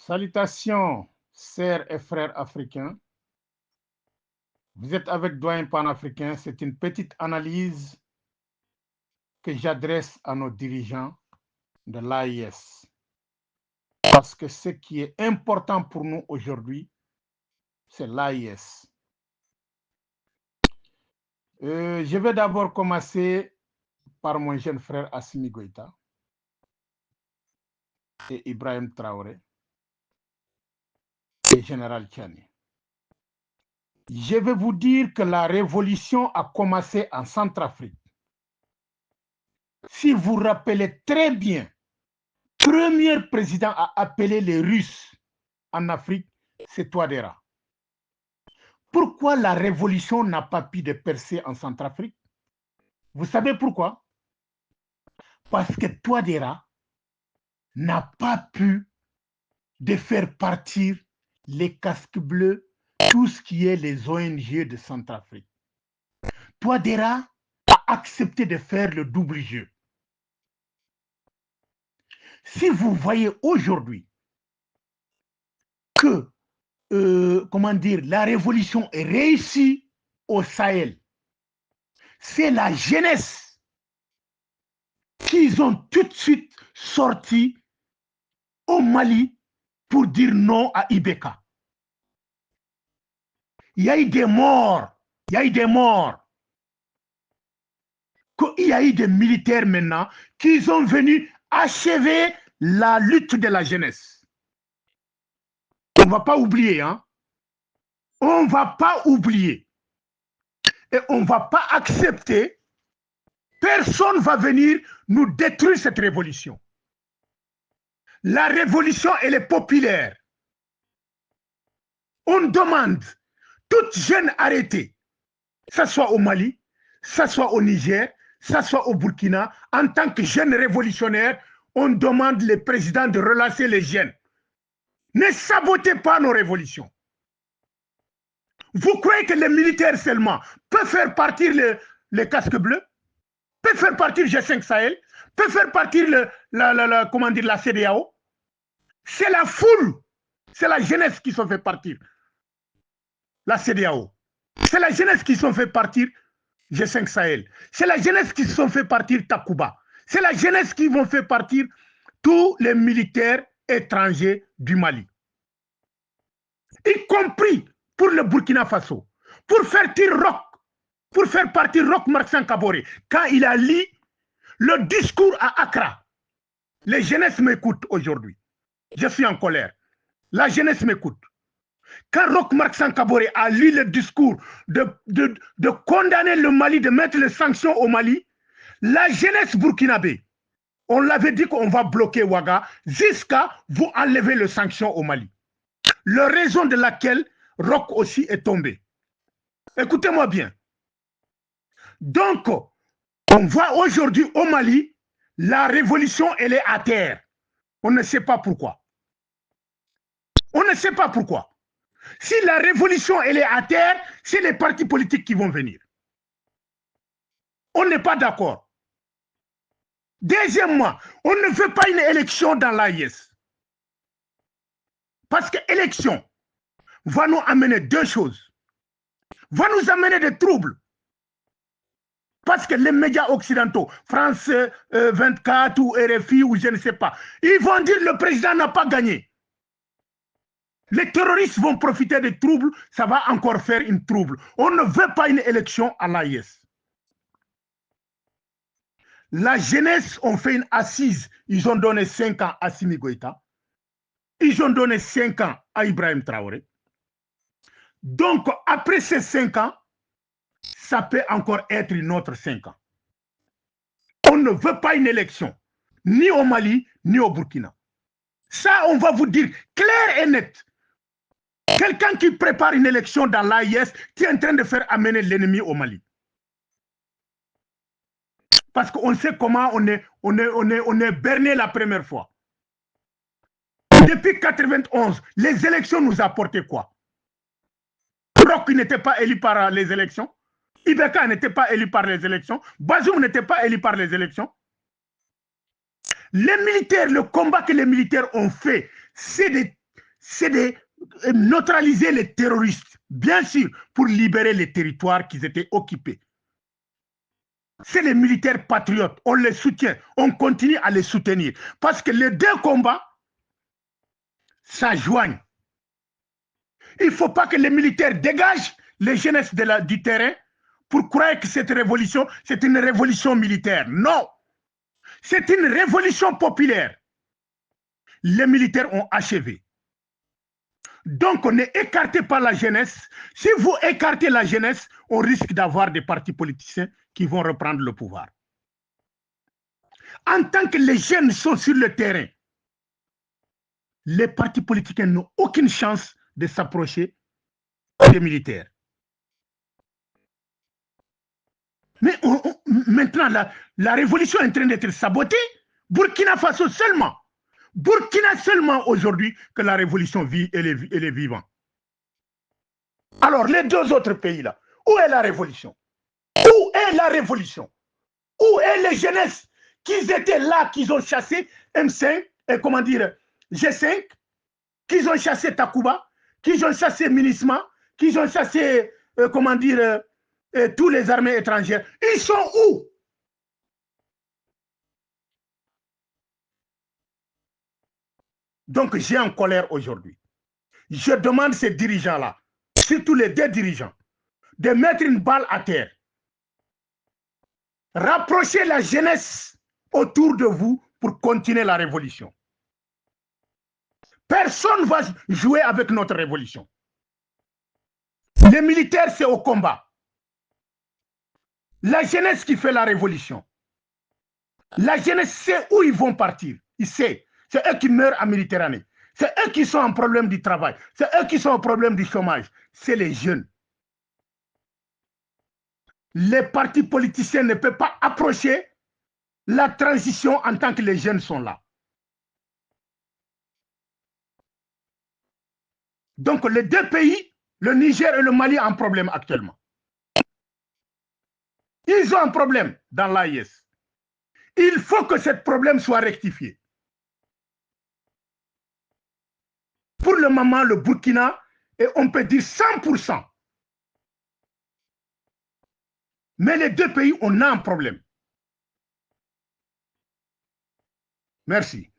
Salutations, sœurs et frères africains. Vous êtes avec Doyen Panafricain. C'est une petite analyse que j'adresse à nos dirigeants de l'AIS. Parce que ce qui est important pour nous aujourd'hui, c'est l'AIS. Je vais d'abord commencer par mon jeune frère Assimi Goïta et Ibrahim Traoré et Général Tchani. Je vais vous dire que la révolution a commencé en Centrafrique. Si vous vous rappelez très bien, le premier président à appeler les Russes en Afrique, c'est Touadéra. Pourquoi la révolution n'a pas pu de percer en Centrafrique? Vous savez pourquoi? Parce que Touadéra n'a pas pu de faire partir les casques bleus, tout ce qui est les ONG de Centrafrique. Touadéra a accepté de faire le double jeu. Si vous voyez aujourd'hui que la révolution est réussie au Sahel, c'est la jeunesse qui ont tout de suite sorti au Mali pour dire non à Ibeka. Il y a eu des morts, il y a eu des morts. Il y a eu des militaires maintenant qui sont venus achever la lutte de la jeunesse. On ne va pas oublier, hein? On ne va pas oublier. Et on ne va pas accepter. Personne ne va venir nous détruire cette révolution. La révolution, elle est populaire. On demande toute jeune arrêtée, que ce soit au Mali, que ce soit au Niger, que ce soit au Burkina, en tant que jeune révolutionnaire, on demande les présidents de relancer les jeunes. Ne sabotez pas nos révolutions. Vous croyez que les militaires seulement peuvent faire partir les casques bleus, peuvent faire partir G5 Sahel, peuvent faire partir la CEDEAO? C'est la foule, c'est la jeunesse qui sont fait partir la CEDEAO. C'est la jeunesse qui sont fait partir G5 Sahel. C'est la jeunesse qui sont fait partir Takuba. C'est la jeunesse qui vont faire partir tous les militaires étrangers du Mali. Y compris pour le Burkina Faso. Pour faire partir Roch Marc Kaboré. Quand il a lu le discours à Accra, les jeunesses m'écoutent aujourd'hui. Je suis en colère. La jeunesse m'écoute. Quand Roch Marc Kaboré a lu le discours de condamner le Mali, de mettre les sanctions au Mali, la jeunesse burkinabé, on l'avait dit qu'on va bloquer Ouaga jusqu'à vous enlever les sanctions au Mali. La raison de laquelle Roch aussi est tombé. Écoutez-moi bien. Donc, on voit aujourd'hui au Mali, la révolution, elle est à terre. On ne sait pas pourquoi. On ne sait pas pourquoi. Si la révolution, elle est à terre, c'est les partis politiques qui vont venir. On n'est pas d'accord. Deuxièmement, on ne veut pas une élection dans l'AIS. Parce que l'élection va nous amener deux choses. Va nous amener des troubles. Parce que les médias occidentaux, France 24 ou RFI ou je ne sais pas, ils vont dire que le président n'a pas gagné. Les terroristes vont profiter des troubles, ça va encore faire une trouble. On ne veut pas une élection à l'AIS. La jeunesse ont fait une assise, ils ont donné 5 ans à Assimi Goïta, ils ont donné 5 ans à Ibrahim Traoré. Donc, après ces 5 ans, ça peut encore être une autre 5 ans. On ne veut pas une élection, ni au Mali, ni au Burkina. Ça, on va vous dire clair et net. Quelqu'un qui prépare une élection dans l'AIS qui est en train de faire amener l'ennemi au Mali. Parce qu'on sait comment on est berné la première fois. Depuis 1991, les élections nous apportaient quoi? Roch n'était pas élu par les élections. Ibeka n'était pas élu par les élections. Bazoum n'était pas élu par les élections. Les militaires, le combat que les militaires ont fait, c'est c'est de neutraliser les terroristes, bien sûr, pour libérer les territoires qui étaient occupés. C'est les militaires patriotes, on les soutient, on continue à les soutenir. Parce que les deux combats s'adjoignent. Il ne faut pas que les militaires dégagent les jeunesses du terrain pour croire que cette révolution, c'est une révolution militaire. Non, c'est une révolution populaire. Les militaires ont achevé. Donc, on est écarté par la jeunesse. Si vous écartez la jeunesse, on risque d'avoir des partis politiciens qui vont reprendre le pouvoir. En tant que les jeunes sont sur le terrain, les partis politiques n'ont aucune chance de s'approcher des militaires. Mais maintenant, la révolution est en train d'être sabotée. Burkina Faso seulement. Burkina seulement aujourd'hui que la révolution vit, elle est vivante. Alors, les deux autres pays-là, où est la révolution? Où est la révolution? Où est les jeunesses qui étaient là, qui ont chassé M5, comment dire, G5, qui ont chassé Takuba, qui ont chassé Minisma, qui ont chassé, comment dire, tous les armées étrangères? Ils sont où? Donc, j'ai en colère aujourd'hui. Je demande ces dirigeants-là, surtout les deux dirigeants, de mettre une balle à terre. Rapprochez la jeunesse autour de vous pour continuer la révolution. Personne ne va jouer avec notre révolution. Les militaires, c'est au combat. La jeunesse qui fait la révolution. La jeunesse sait où ils vont partir. Ils savent. C'est eux qui meurent en Méditerranée. C'est eux qui sont en problème du travail. C'est eux qui sont en problème du chômage. C'est les jeunes. Les partis politiciens ne peuvent pas approcher la transition en tant que les jeunes sont là. Donc les deux pays, le Niger et le Mali, ont un problème actuellement. Ils ont un problème dans l'AIS. Il faut que ce problème soit rectifié. Pour le moment, le Burkina, et on peut dire 100%. Mais les deux pays, on a un problème. Merci.